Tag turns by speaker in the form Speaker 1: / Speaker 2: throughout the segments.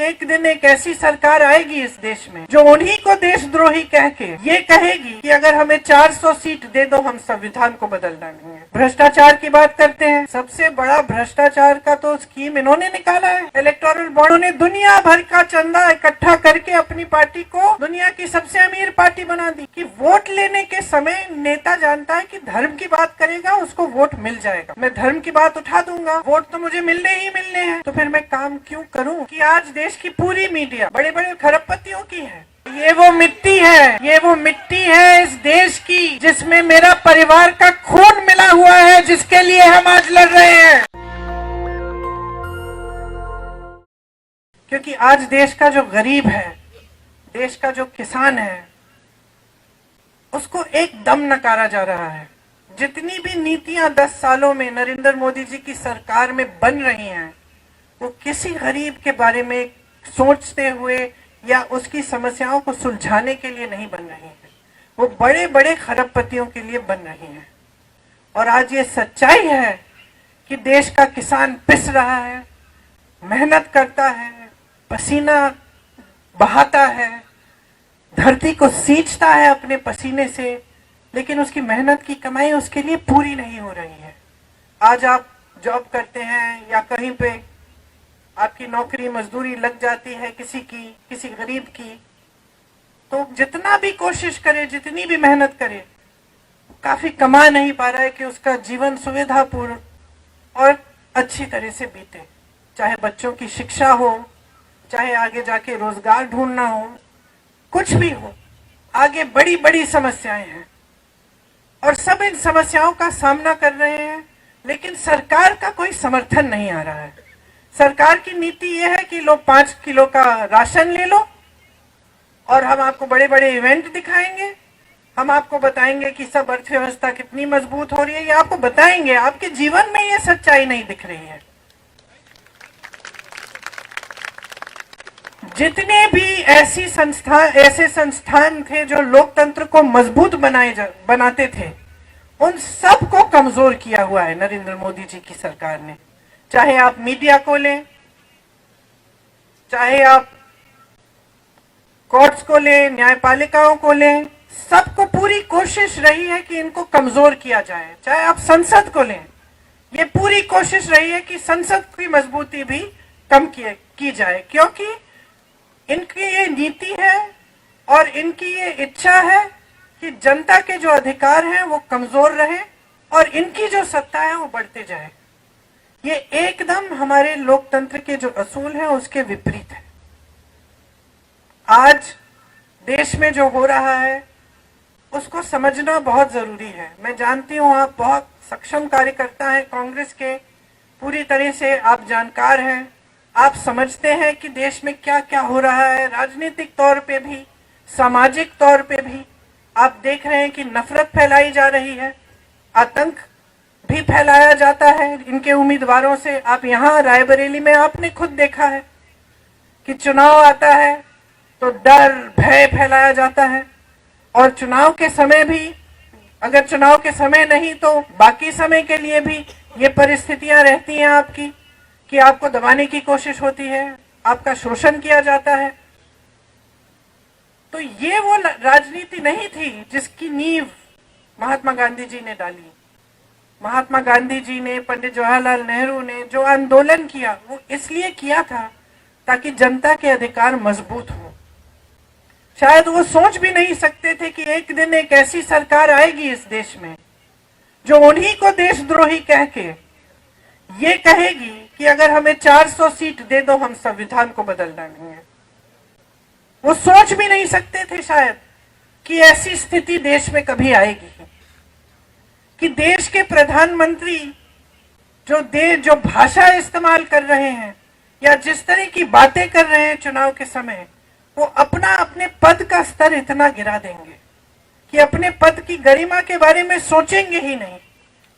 Speaker 1: एक दिन एक ऐसी सरकार आएगी इस देश में जो उन्हीं को देशद्रोही कह के ये कहेगी कि अगर हमें 400 सीट दे दो हम संविधान को बदल डालेंगे। भ्रष्टाचार की बात करते हैं, सबसे बड़ा भ्रष्टाचार का तो स्कीम इन्होंने निकाला है। इलेक्टोरल बॉन्ड ने दुनिया भर का चंदा इकट्ठा करके अपनी पार्टी को दुनिया की सबसे अमीर पार्टी बना दी कि वोट लेने के समय नेता जानता है कि धर्म की बात करेगा उसको वोट मिल जाएगा, मैं धर्म की बात उठा दूंगा, वोट तो मुझे मिलने ही मिलने हैं, तो फिर मैं काम क्यों करूं? कि आज देश की पूरी मीडिया बड़े बड़े खरबपतियों की है। ये वो मिट्टी है, ये वो मिट्टी है इस देश की जिसमें मेरा परिवार का खून मिला हुआ है, जिसके लिए हम आज लड़ रहे हैं। क्योंकि आज देश का जो गरीब है, देश का जो किसान है, उसको एकदम नकारा जा रहा है। जितनी भी नीतियां 10 सालों में नरेंद्र मोदी जी की सरकार में बन रही हैं, वो किसी गरीब के बारे में सोचते हुए या उसकी समस्याओं को सुलझाने के लिए नहीं बन रही है, वो बड़े बड़े खरबपतियों के लिए बन रही है। और आज ये सच्चाई है कि देश का किसान पिस रहा है, मेहनत करता है, पसीना बहाता है, धरती को सींचता है अपने पसीने से, लेकिन उसकी मेहनत की कमाई उसके लिए पूरी नहीं हो रही है। आज आप जॉब करते हैं या कहीं पे आपकी नौकरी मजदूरी लग जाती है किसी गरीब की, तो जितना भी कोशिश करे, जितनी भी मेहनत करे, काफी कमा नहीं पा रहा है कि उसका जीवन सुविधापूर्ण और अच्छी तरह से बीते। चाहे बच्चों की शिक्षा हो, चाहे आगे जाके रोजगार ढूंढना हो, कुछ भी हो, आगे बड़ी बड़ी समस्याएं हैं और सब इन समस्याओं का सामना कर रहे हैं, लेकिन सरकार का कोई समर्थन नहीं आ रहा है। सरकार की नीति यह है कि लो 5 किलो का राशन ले लो और हम आपको बड़े बड़े इवेंट दिखाएंगे, हम आपको बताएंगे कि सब अर्थव्यवस्था कितनी मजबूत हो रही है, ये आपको बताएंगे। आपके जीवन में ये सच्चाई नहीं दिख रही है। जितने भी ऐसे संस्थान थे जो लोकतंत्र को मजबूत बनाते थे, उन सब को कमजोर किया हुआ है नरेंद्र मोदी जी की सरकार ने। चाहे आप मीडिया को लें, चाहे आप कोर्ट्स को लें, न्यायपालिकाओं को लें, सबको पूरी कोशिश रही है कि इनको कमजोर किया जाए। चाहे आप संसद को लें, ये पूरी कोशिश रही है कि संसद की मजबूती भी कम की जाए, क्योंकि इनकी ये नीति है और इनकी ये इच्छा है कि जनता के जो अधिकार हैं वो कमजोर रहे और इनकी जो सत्ता है वो बढ़ते जाए। ये एकदम हमारे लोकतंत्र के जो असूल हैं उसके विपरीत है। आज देश में जो हो रहा है उसको समझना बहुत जरूरी है। मैं जानती हूँ आप बहुत सक्षम कार्यकर्ता हैं कांग्रेस के, पूरी तरह से आप जानकार हैं, आप समझते हैं कि देश में क्या क्या हो रहा है, राजनीतिक तौर पे भी, सामाजिक तौर पे भी। आप देख रहे हैं कि नफरत फैलाई जा रही है, आतंक भी फैलाया जाता है इनके उम्मीदवारों से। आप यहाँ रायबरेली में आपने खुद देखा है कि चुनाव आता है तो डर भय फैलाया जाता है, और चुनाव के समय भी, अगर चुनाव के समय नहीं तो बाकी समय के लिए भी ये परिस्थितियां रहती हैं आपकी कि आपको दबाने की कोशिश होती है, आपका शोषण किया जाता है। तो ये वो राजनीति नहीं थी जिसकी नींव महात्मा गांधी जी ने डाली। महात्मा गांधी जी ने, पंडित जवाहरलाल नेहरू ने जो आंदोलन किया वो इसलिए किया था ताकि जनता के अधिकार मजबूत हो। शायद वो सोच भी नहीं सकते थे कि एक दिन एक ऐसी सरकार आएगी इस देश में जो उन्हीं को देशद्रोही कह के ये कहेगी कि अगर हमें 400 सीट दे दो हम संविधान को बदल डालेंगे। वो सोच भी नहीं सकते थे शायद कि ऐसी स्थिति देश में कभी आएगी कि देश के प्रधानमंत्री जो भाषा इस्तेमाल कर रहे हैं या जिस तरह की बातें कर रहे हैं चुनाव के समय, वो अपने पद का स्तर इतना गिरा देंगे कि अपने पद की गरिमा के बारे में सोचेंगे ही नहीं,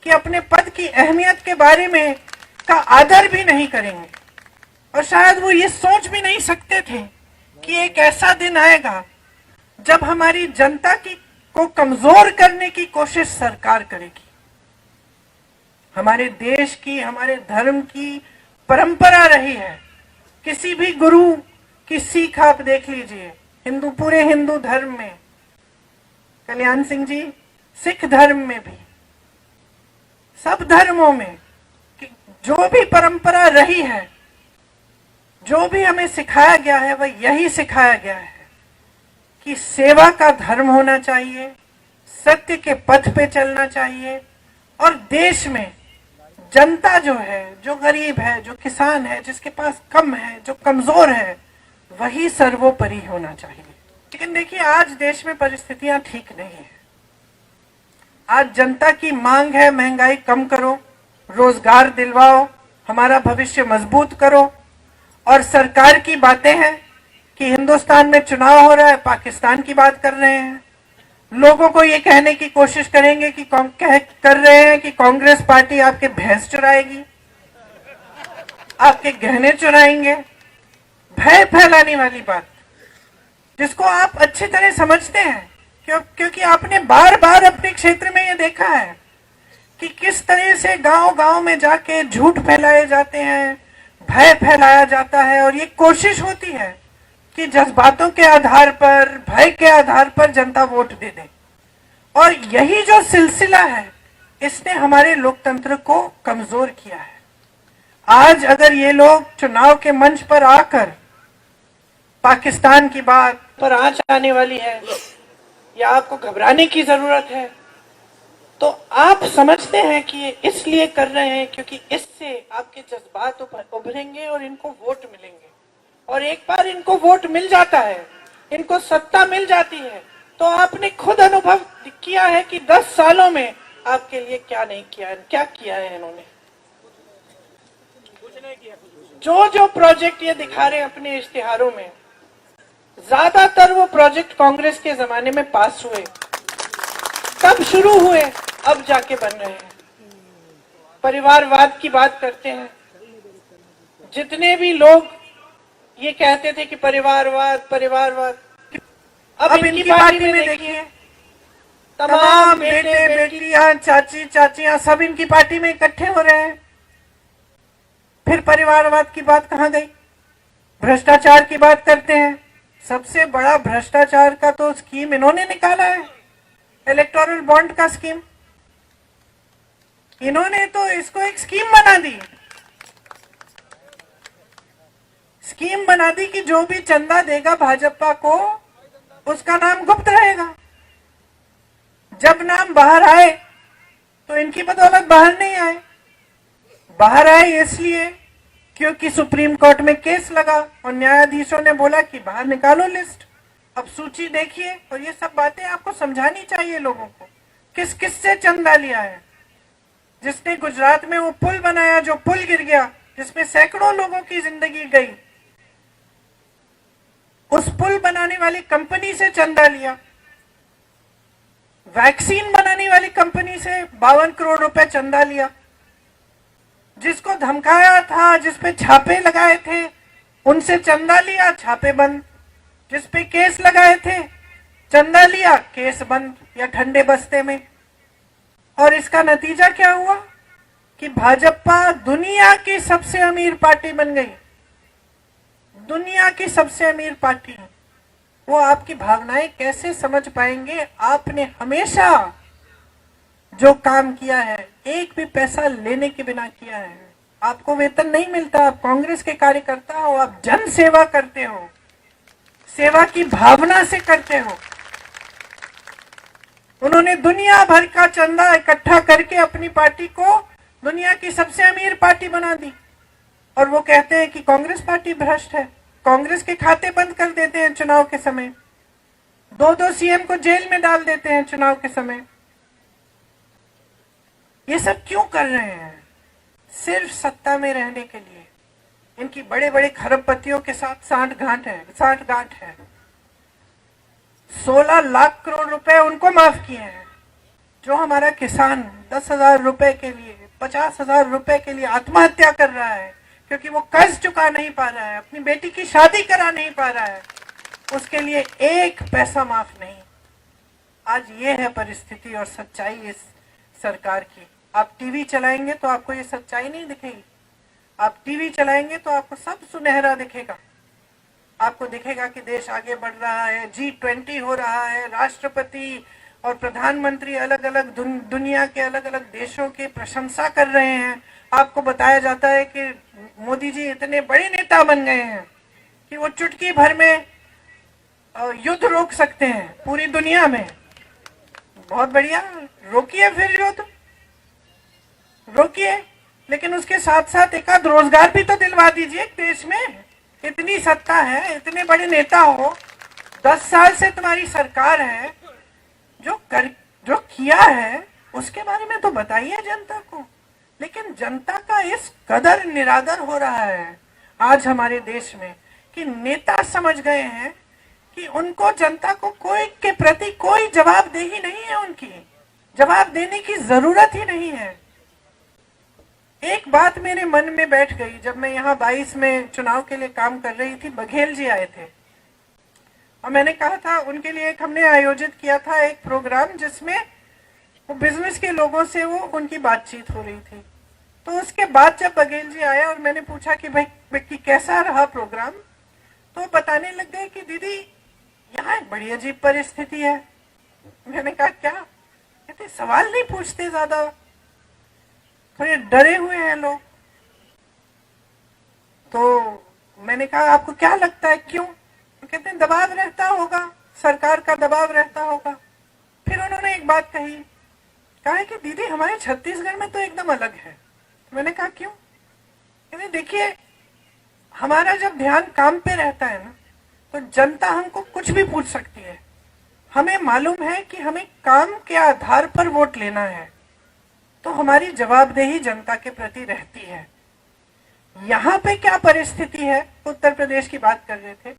Speaker 1: कि अपने पद की अहमियत के बारे में का आदर भी नहीं करेंगे। और शायद वो ये सोच भी नहीं सकते थे कि एक ऐसा दिन आएगा जब हमारी जनता को कमजोर करने की कोशिश सरकार करेगी। हमारे देश की, हमारे धर्म की परंपरा रही है, किसी भी गुरु कि सीख आप देख लीजिए, हिंदू, पूरे हिंदू धर्म में, कल्याण सिंह जी, सिख धर्म में भी, सब धर्मों में, कि जो भी परंपरा रही है, जो भी हमें सिखाया गया है, वह यही सिखाया गया है कि सेवा का धर्म होना चाहिए, सत्य के पथ पे चलना चाहिए, और देश में जनता जो है, जो गरीब है, जो किसान है, जिसके पास कम है, जो कमजोर है, वही सर्वोपरि होना चाहिए। लेकिन देखिए, आज देश में परिस्थितियां ठीक नहीं है। आज जनता की मांग है, महंगाई कम करो, रोजगार दिलवाओ, हमारा भविष्य मजबूत करो, और सरकार की बातें हैं कि हिंदुस्तान में चुनाव हो रहा है, पाकिस्तान की बात कर रहे हैं। लोगों को ये कहने की कोशिश करेंगे कि कर रहे हैं कि कांग्रेस पार्टी आपके भैंस चुराएगी, आपके गहने चुराएंगे। भय फैलाने वाली बात, जिसको आप अच्छी तरह समझते हैं, क्योंकि आपने बार बार अपने क्षेत्र में ये देखा है कि किस तरह से गांव गांव में जाके झूठ फैलाए जाते हैं, भय फैलाया जाता है, और ये कोशिश होती है कि जज्बातों के आधार पर, भय के आधार पर जनता वोट दे दे। और यही जो सिलसिला है, इसने हमारे लोकतंत्र को कमजोर किया है। आज अगर ये लोग चुनाव के मंच पर आकर पाकिस्तान की बात पर आंच आने वाली है, या आपको घबराने की जरूरत है, तो आप समझते हैं कि ये इसलिए कर रहे हैं क्योंकि इससे आपके जज्बात उभरेंगे और इनको वोट मिलेंगे। और एक बार इनको वोट मिल जाता है, इनको सत्ता मिल जाती है, तो आपने खुद अनुभव किया है कि 10 सालों में आपके लिए क्या नहीं किया, क्या किया है इन्होंने। जो जो प्रोजेक्ट ये दिखा रहे हैं अपने इश्तिहारों में, ज्यादातर वो प्रोजेक्ट कांग्रेस के जमाने में पास हुए, कब शुरू हुए, अब जाके बन रहे हैं। परिवारवाद की बात करते हैं, जितने भी लोग ये कहते थे कि परिवारवाद परिवारवाद, अब इनकी पार्टी में देखिए, तमाम बेटे बेटियां, चाची चाचियां, सब इनकी पार्टी में इकट्ठे हो रहे हैं। फिर परिवारवाद की बात कहां गई? भ्रष्टाचार की बात करते हैं। सबसे बड़ा भ्रष्टाचार का तो स्कीम इन्होंने निकाला है, इलेक्टोरल बॉन्ड का स्कीम। इन्होंने तो इसको एक स्कीम बना दी, स्कीम बना दी कि जो भी चंदा देगा भाजपा को, उसका नाम गुप्त रहेगा। जब नाम बाहर आए तो इनकी बदौलत बाहर नहीं आए। बाहर आए इसलिए क्योंकि सुप्रीम कोर्ट में केस लगा और न्यायाधीशों ने बोला कि बाहर निकालो लिस्ट, अब सूची देखिए। और ये सब बातें आपको समझानी चाहिए लोगों को, किस किस से चंदा लिया है। जिसने गुजरात में वो पुल बनाया, जो पुल गिर गया, जिसमें सैकड़ों लोगों की जिंदगी गई, उस पुल बनाने वाली कंपनी से चंदा लिया। वैक्सीन बनाने वाली कंपनी से 52 करोड़ रुपए चंदा लिया। जिसको धमकाया था, जिसपे छापे लगाए थे, उनसे चंदा लिया, छापे बंद। जिसपे केस लगाए थे, चंदा लिया, केस बंद या ठंडे बस्ते में। और इसका नतीजा क्या हुआ कि भाजपा दुनिया की सबसे अमीर पार्टी बन गई, दुनिया की सबसे अमीर पार्टी। वो आपकी भावनाएं कैसे समझ पाएंगे? आपने हमेशा जो काम किया है, एक भी पैसा लेने के बिना किया है। आपको वेतन नहीं मिलता, आप कांग्रेस के कार्यकर्ता हो, आप जन सेवा करते हो, सेवा की भावना से करते हो। उन्होंने दुनिया भर का चंदा इकट्ठा करके अपनी पार्टी को दुनिया की सबसे अमीर पार्टी बना दी। और वो कहते हैं कि कांग्रेस पार्टी भ्रष्ट है, कांग्रेस के खाते बंद कर देते हैं चुनाव के समय, 2-2 सीएम को जेल में डाल देते हैं चुनाव के समय। ये सब क्यों कर रहे हैं? सिर्फ सत्ता में रहने के लिए। इनकी बड़े बड़े खरबपतियों के साथ सांठगांठ है। 16 लाख करोड़ रुपए उनको माफ किए हैं। जो हमारा किसान 10,000 रुपए के लिए, 50,000 रुपए के लिए आत्महत्या कर रहा है क्योंकि वो कर्ज चुका नहीं पा रहा है, अपनी बेटी की शादी करा नहीं पा रहा है, उसके लिए एक पैसा माफ नहीं। आज ये है परिस्थिति और सच्चाई इस सरकार की। आप टीवी चलाएंगे तो आपको ये सच्चाई नहीं दिखेगी, आप टीवी चलाएंगे तो आपको सब सुनहरा दिखेगा। आपको दिखेगा कि देश आगे बढ़ रहा है, G20 हो रहा है, राष्ट्रपति और प्रधानमंत्री अलग अलग दुनिया के अलग अलग देशों की प्रशंसा कर रहे हैं। आपको बताया जाता है कि मोदी जी इतने बड़े नेता बन गए हैं कि वो चुटकी भर में युद्ध रोक सकते हैं पूरी दुनिया में। बहुत बढ़िया, रोकिए फिर युद्ध, रोकिए, लेकिन उसके साथ साथ एक आध रोजगार भी तो दिलवा दीजिए देश में। इतनी सत्ता है, इतने बड़े नेता हो, 10 साल से तुम्हारी सरकार है, जो किया है उसके बारे में तो बताइए जनता को। लेकिन जनता का इस कदर निरादर हो रहा है आज हमारे देश में कि नेता समझ गए हैं कि उनको जनता को कोई के प्रति कोई जवाबदेही नहीं है, उनकी जवाब देने की जरूरत ही नहीं है। एक बात मेरे मन में बैठ गई जब मैं यहाँ 22 में चुनाव के लिए काम कर रही थी। बघेल जी आए थे और मैंने कहा था उनके लिए हमने आयोजित किया था एक प्रोग्राम जिसमें वो बिजनेस के लोगों से वो उनकी बातचीत हो रही थी। तो उसके बाद जब बघेल जी आए और मैंने पूछा कि भाई कि कैसा रहा प्रोग्राम, तो बताने लग गए कि दीदी यहाँ एक बड़ी अजीब परिस्थिति है। मैंने कहा क्या? कहते सवाल नहीं पूछते, ज्यादा थोड़े डरे हुए हैं लोग। तो मैंने कहा आपको क्या लगता है क्यों? कहते हैं दबाव रहता होगा, सरकार का दबाव रहता होगा। फिर उन्होंने एक बात कही, कहा है कि दीदी हमारे छत्तीसगढ़ में तो एकदम अलग है। मैंने कहा क्यों? कहते देखिए हमारा जब ध्यान काम पे रहता है ना तो जनता हमको कुछ भी पूछ सकती है। हमें मालूम है कि हमें काम के आधार पर वोट लेना है, तो हमारी जवाबदेही जनता के प्रति रहती है। यहाँ पे क्या परिस्थिति है, उत्तर प्रदेश की बात कर रहे थे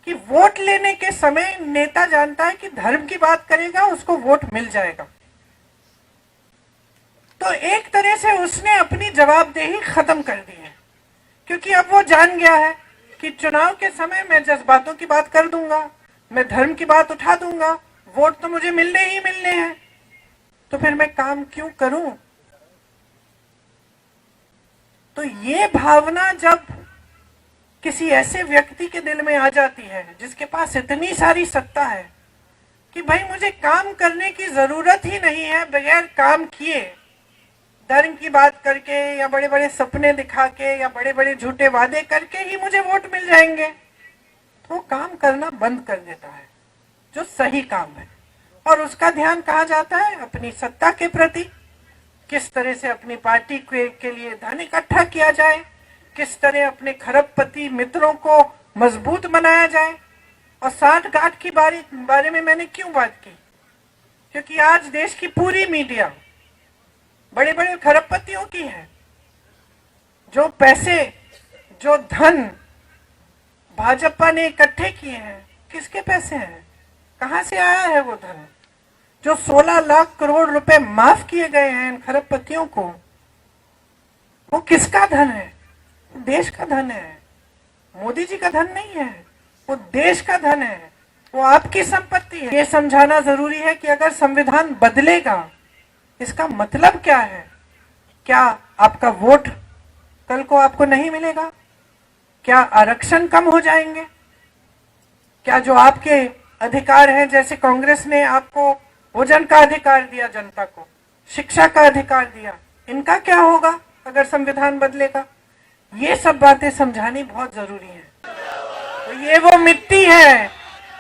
Speaker 1: कि वोट लेने के समय नेता जानता है कि धर्म की बात करेगा उसको वोट मिल जाएगा। तो एक तरह से उसने अपनी जवाबदेही खत्म कर दी है, क्योंकि अब वो जान गया है कि चुनाव के समय मैं जज्बातों की बात कर दूंगा, मैं धर्म की बात उठा दूंगा, वोट तो मुझे मिलने ही मिलने हैं, तो फिर मैं काम क्यों करूं? तो ये भावना जब किसी ऐसे व्यक्ति के दिल में आ जाती है जिसके पास इतनी सारी सत्ता है कि भाई मुझे काम करने की जरूरत ही नहीं है, बगैर काम किए धर्म की बात करके या बड़े बड़े सपने दिखा के या बड़े बड़े झूठे वादे करके ही मुझे वोट मिल जाएंगे, तो काम करना बंद कर देता है जो सही काम है। और उसका ध्यान कहाँ जाता है? अपनी सत्ता के प्रति, किस तरह से अपनी पार्टी के लिए धन इकट्ठा किया जाए, किस तरह अपने खरबपति मित्रों को मजबूत बनाया जाए। और 60 गांठ की बारे में मैंने क्यों बात की? क्योंकि आज देश की पूरी मीडिया बड़े बड़े खरबपतियों की है। जो पैसे, जो धन भाजपा ने इकट्ठे किए हैं, किसके पैसे हैं? कहां से आया है वो धन? जो 16 लाख करोड़ रुपए माफ किए गए हैं इन खरबपतियों को, वो किसका धन है? देश का धन है, मोदी जी का धन नहीं है, वो देश का धन है, वो आपकी संपत्ति है। ये समझाना जरूरी है कि अगर संविधान बदलेगा इसका मतलब क्या है? क्या आपका वोट कल को आपको नहीं मिलेगा? क्या आरक्षण कम हो जाएंगे? क्या जो आपके अधिकार हैं, जैसे कांग्रेस ने आपको भोजन का अधिकार दिया, जनता को शिक्षा का अधिकार दिया, इनका क्या होगा अगर संविधान बदलेगा? ये सब बातें समझानी बहुत जरूरी है। तो ये वो मिट्टी है,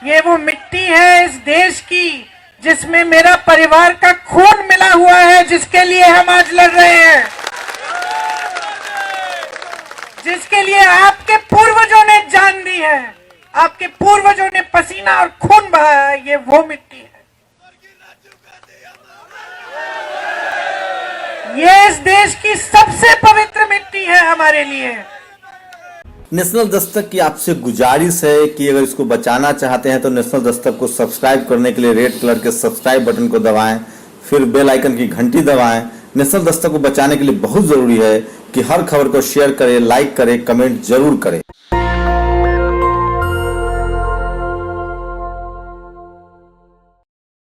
Speaker 1: ये वो मिट्टी है इस देश की जिसमें मेरा परिवार का खून मिला हुआ है, जिसके लिए हम आज लड़ रहे हैं, जिसके लिए आपके पूर्वजों ने जान दी है, आपके पूर्वजों ने पसीना और खून बहाया है। ये वो मिट्टी है, ये इस देश की सबसे पवित्र मिट्टी है हमारे लिए।
Speaker 2: नेशनल दस्तक की आपसे गुजारिश है कि अगर इसको बचाना चाहते हैं तो नेशनल दस्तक को सब्सक्राइब करने के लिए रेड कलर के सब्सक्राइब बटन को दबाएं, फिर बेल आइकन की घंटी दबाएं। नेशनल दस्तक को बचाने के लिए बहुत जरूरी है कि हर खबर को शेयर करें, लाइक करें, कमेंट जरूर करें।